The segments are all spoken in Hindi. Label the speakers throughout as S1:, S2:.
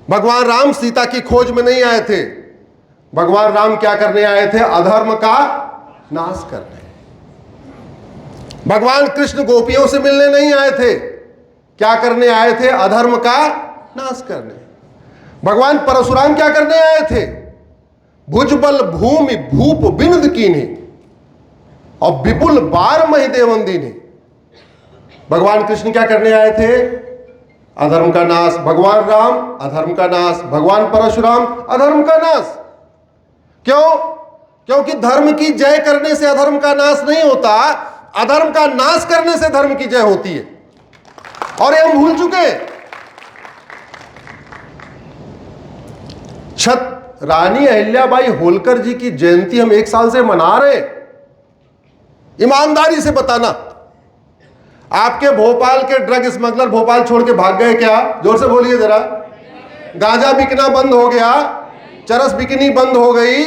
S1: भगवान राम सीता की खोज में नहीं आए थे। भगवान राम क्या करने आए थे? अधर्म का नाश करने। भगवान कृष्ण गोपियों से मिलने नहीं आए थे। क्या करने आए थे? अधर्म का नाश करने। भगवान परशुराम क्या करने आए थे? भुजबल भूमि भूप बिंद कीन्हे और विपुल बार महि देवंदीने। भगवान कृष्ण क्या करने आए थे? अधर्म का नाश। भगवान राम अधर्म का नाश। भगवान परशुराम अधर्म का नाश। क्यों? क्योंकि धर्म की जय करने से अधर्म का नाश नहीं होता, अधर्म का नाश करने से धर्म की जय होती है। और ये हम भूल चुके हैं। रानी अहिल्याबाई होलकर जी की जयंती हम 1 साल से मना रहे हैं। ईमानदारी से बताना, आपके भोपाल के ड्रग स्मगलर भोपाल छोड़ के भाग गए क्या? जोर से बोलिए जरा। गांजा बिकना बंद हो गया, चरस बिकनी बंद हो गई।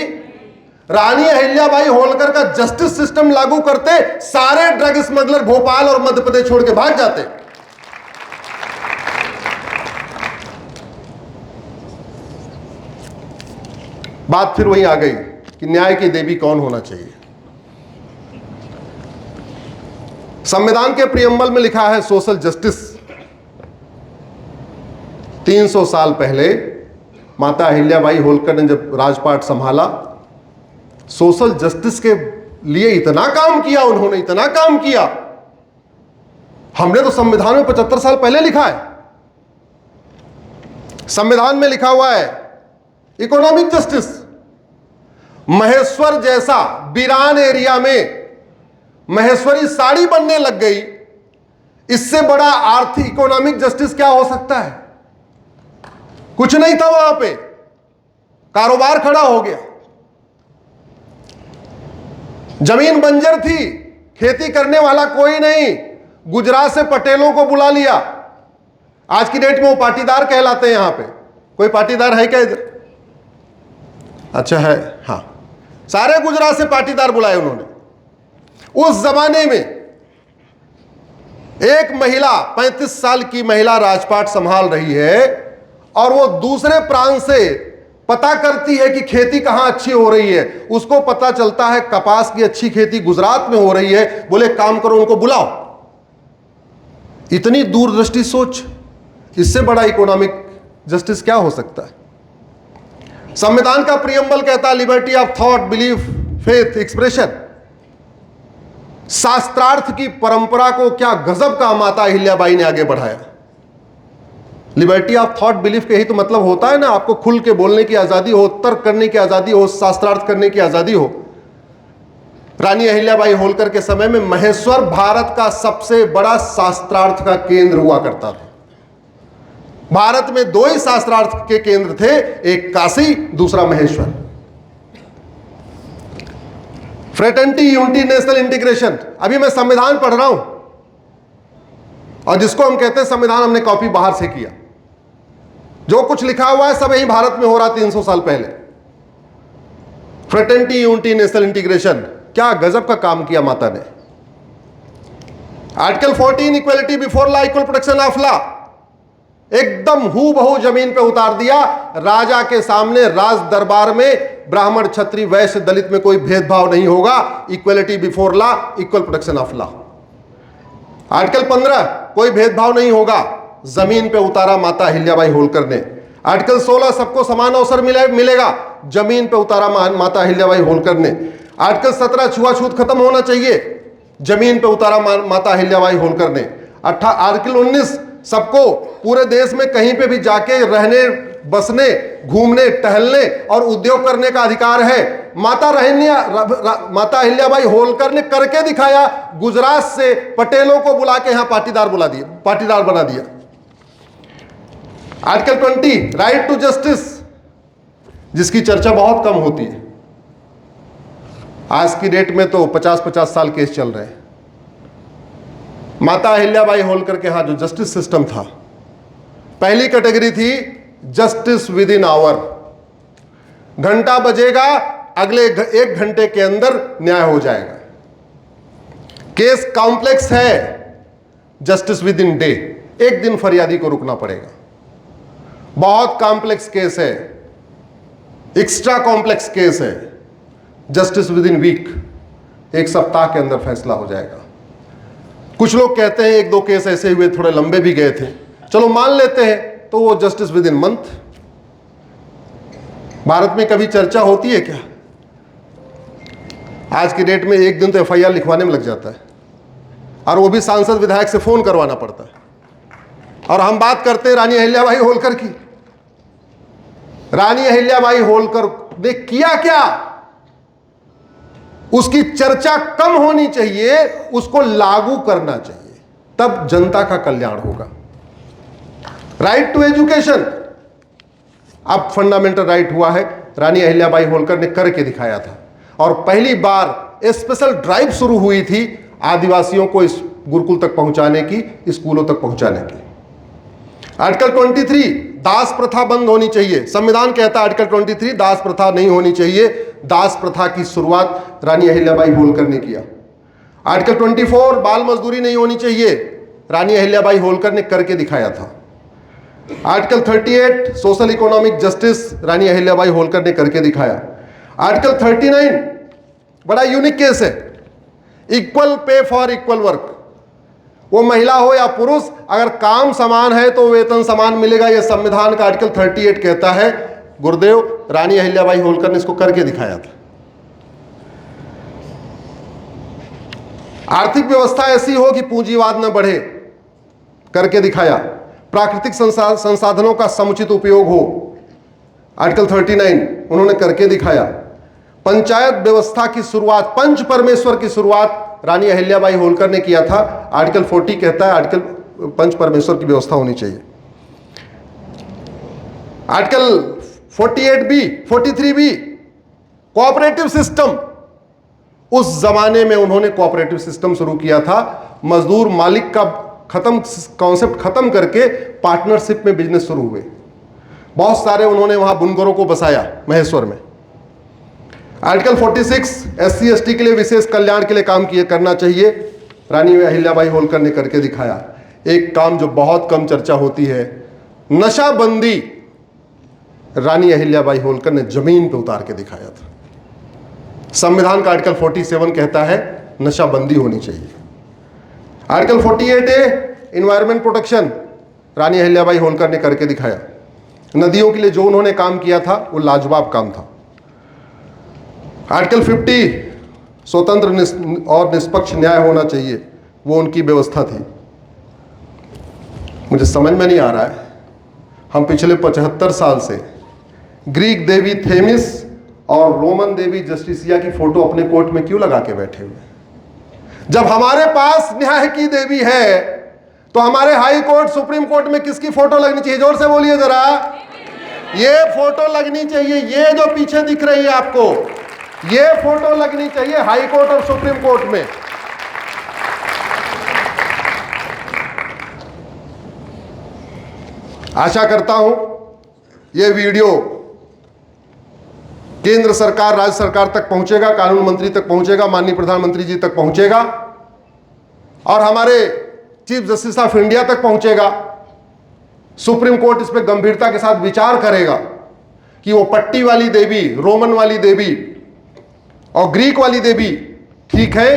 S1: रानी अहिल्याबाई होलकर का जस्टिस सिस्टम लागू करते, सारे ड्रग स्मगलर भोपाल और मध्य प्रदेश छोड़ के भाग जाते। बात फिर वही आ गई कि न्याय की देवी कौन होना चाहिए। संविधान के प्रियम्बल में लिखा है सोशल जस्टिस। 300 साल पहले माता अहिल्याबाई होलकर ने जब राजपाट संभाला, सोशल जस्टिस के लिए इतना काम किया उन्होंने, इतना काम किया। हमने तो संविधान में 75 साल पहले लिखा है। संविधान में लिखा हुआ है इकोनॉमिक जस्टिस। महेश्वर जैसा बिरान एरिया में महेश्वरी साड़ी बनने लग गई, इससे बड़ा आर्थिक इकोनॉमिक जस्टिस क्या हो सकता है? कुछ नहीं था वहां पे, कारोबार खड़ा हो गया। जमीन बंजर थी, खेती करने वाला कोई नहीं, गुजरात से पटेलों को बुला लिया। आज की डेट में वो पाटीदार कहलाते हैं। यहां पे कोई पाटीदार है क्या इधर? अच्छा है, हाँ, सारे गुजरात से पाटीदार बुलाए उन्होंने। उस जमाने में एक महिला, 35 साल की महिला राजपाट संभाल रही है और वो दूसरे प्रांत से पता करती है कि खेती कहां अच्छी हो रही है। उसको पता चलता है कपास की अच्छी खेती गुजरात में हो रही है। बोले काम करो, उनको बुलाओ। इतनी दूरदृष्टि सोच, इससे बड़ा इकोनॉमिक जस्टिस क्या हो सकता है? संविधान का प्रियम्बल कहता है liberty of thought, belief, faith, expression. शास्त्रार्थ की परंपरा को क्या गजब का माता अहिल्याबाई ने आगे बढ़ाया। लिबर्टी ऑफ थॉट, बिलीफ के ही तो मतलब होता है ना, आपको खुल के बोलने की आजादी हो, तर्क करने की आजादी हो, शास्त्रार्थ करने की आजादी हो। रानी अहिल्याबाई होलकर के समय में महेश्वर भारत का सबसे बड़ा शास्त्रार्थ का केंद्र हुआ करता था। भारत में 2 ही शास्त्रार्थ के केंद्र थे, एक काशी, दूसरा Maheshwar. Fraternity, unity, national integration. अभी मैं संविधान पढ़ रहा हूं और जिसको हम कहते हैं संविधान, हमने कॉपी बाहर से किया। जो कुछ लिखा हुआ है सब यही भारत में हो रहा 300 साल पहले। फ्रेटर्निटी, यूनिटी, नेशनल इंटीग्रेशन, क्या गजब का काम किया माता ने। Article 14 equality before law, equal protection of law, एकदम हूबहू जमीन पे उतार दिया। राजा के सामने, राज दरबार में ब्राह्मण, क्षत्रिय, वैश्य, दलित में कोई भेदभाव नहीं होगा। Equality before law, equal protection of law. Article 15 कोई भेदभाव नहीं होगा, जमीन पे उतारा माता अहिल्याबाई होलकर ने। आर्टिकल 16 सबको समान अवसर मिलेगा, जमीन पे उतारा माता अहिल्याबाई होलकर ने। आर्टिकल 17 छुआछूत खत्म होना चाहिए, जमीन पे उतारा माता अहिल्याबाई होलकर ने। आर्टिकल 19 सबको पूरे देश में कहीं पे भी जाके रहने, बसने, घूमने, टहलने और उद्योग करने का अधिकार है। माता अहिल्याबाई होलकर ने करके दिखाया। गुजरात से पटेलों को बुला के यहां पाटीदार बना दिया। आर्टिकल 20 राइट टू जस्टिस, जिसकी चर्चा बहुत कम होती है। आज की डेट में तो 50-50 साल केस चल रहे हैं। माता अहिल्याबाई होलकर के यहां जो जस्टिस सिस्टम था, पहली कैटेगरी थी जस्टिस विद इन आवर। घंटा बजेगा, अगले 1 घंटे के अंदर न्याय हो जाएगा। केस कॉम्प्लेक्स है, जस्टिस विद इन डे, 1 दिन फरियादी को रुकना पड़ेगा। बहुत कॉम्प्लेक्स केस है, एक्स्ट्रा कॉम्प्लेक्स केस है। जस्टिस विद इन वीक, एक सप्ताह के अंदर फैसला हो जाएगा। कुछ लोग कहते हैं एक दो केस ऐसे हुए थोड़े लंबे भी गए थे, चलो मान लेते हैं, तो वो justice with in month. Bharat में कभी चर्चा होती है क्या? आज की डेट में एक दिन तो एफआईआर लिखवाने में लग जाता है, और वो भी सांसद विधायक से फोन करवाना पड़ता है। और हम बात करते हैं रानी अहिल्याबाई होलकर की। रानी अहिल्याबाई होलकर ने किया क्या? उसकी चर्चा कम होनी चाहिए, उसको लागू करना चाहिए, तब जनता का कल्याण होगा। राइट टू एजुकेशन अब फंडामेंटल राइट हुआ है, रानी अहिल्याबाई होलकर ने करके दिखाया था। और पहली बार स्पेशल ड्राइव शुरू हुई थी आदिवासियों को इस गुरुकुल तक पहुंचाने की, स्कूलों तक पहुंचाने की। आर्टिकल 23 दास प्रथा बंद होनी चाहिए। संविधान कहता है आर्टिकल 23 दास प्रथा नहीं होनी चाहिए। दास प्रथा की शुरुआत रानी अहिल्याबाई होलकर ने किया। आर्टिकल 24 बाल मजदूरी नहीं होनी चाहिए, रानी अहिल्याबाई होलकर ने करके दिखाया था। आर्टिकल 38 सोशल इकोनॉमिक जस्टिस, रानी अहिल्याबाई होलकर ने करके दिखाया। आर्टिकल 39 बड़ा यूनिक केस है, equal pay for equal work. वो महिला हो या पुरुष, अगर काम समान है तो वेतन समान मिलेगा, यह संविधान का आर्टिकल 38 कहता है। गुरुदेव रानी अहिल्याबाई होलकर ने इसको करके दिखाया था। आर्थिक व्यवस्था ऐसी हो कि पूंजीवाद न बढ़े, करके दिखाया। प्राकृतिक संसाधनों का समुचित उपयोग हो, आर्टिकल 39 उन्होंने करके दिखाया। पंचायत व्यवस्था की शुरुआत, पंच परमेश्वर की शुरुआत रानी अहिल्याबाई होलकर ने किया था। आर्टिकल 40 कहता है आर्टिकल पंच परमेश्वर की व्यवस्था होनी चाहिए। Article 48B 43B cooperative system, उस जमाने में उन्होंने कोऑपरेटिव सिस्टम शुरू किया था। मजदूर मालिक का कॉन्सेप्ट खत्म करके पार्टनरशिप में बिजनेस शुरू हुए। बहुत सारे उन्होंने वहां बुनकरों को बसाया महेश्वर में। आर्टिकल 46 SC ST के लिए विशेष कल्याण के लिए काम करना चाहिए, रानी अहिल्याबाई होलकर ने करके दिखाया। एक काम जो बहुत कम चर्चा होती है, नशाबंदी, रानी अहिल्याबाई होलकर ने जमीन पे उतार के दिखाया था। संविधान का आर्टिकल 47 कहता है नशाबंदी होनी चाहिए। आर्टिकल 48A इन्वायरमेंट प्रोटेक्शन, रानी अहिल्याबाई होलकर ने करके दिखाया। नदियों के लिए जो उन्होंने काम किया था वो लाजवाब काम था। आर्टिकल 50 स्वतंत्र और निष्पक्ष न्याय होना चाहिए, वो उनकी व्यवस्था थी। मुझे समझ में नहीं आ रहा है, हम पिछले 75 साल से ग्रीक देवी थेमिस और रोमन देवी जस्टिसिया की फोटो अपने कोर्ट में क्यों लगा के बैठे हुए? जब हमारे पास न्याय की देवी है तो हमारे हाई कोर्ट सुप्रीम कोर्ट में किसकी फोटो लगनी चाहिए? जोर से बोलिए जरा। ये फोटो लगनी चाहिए, ये जो पीछे दिख रही है आपको, ये फोटो लगनी चाहिए हाई कोर्ट और सुप्रीम कोर्ट में। आशा करता हूं यह वीडियो केंद्र सरकार, राज्य सरकार तक पहुंचेगा, कानून मंत्री तक पहुंचेगा, माननीय प्रधानमंत्री जी तक पहुंचेगा, और हमारे चीफ जस्टिस ऑफ इंडिया तक पहुंचेगा। सुप्रीम कोर्ट इस पर गंभीरता के साथ विचार करेगा कि वो पट्टी वाली देवी, रोमन वाली देवी और ग्रीक वाली देवी ठीक है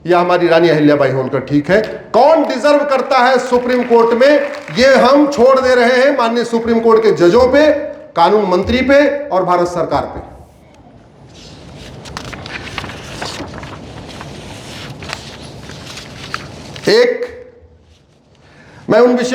S1: या हमारी रानी अहिल्याबाई होलकर ठीक है। कौन डिजर्व करता है सुप्रीम कोर्ट में, ये हम छोड़ दे रहे हैं माननीय सुप्रीम कोर्ट के जजों पे, कानून मंत्री पे और भारत सरकार पे। मैं उन विषयों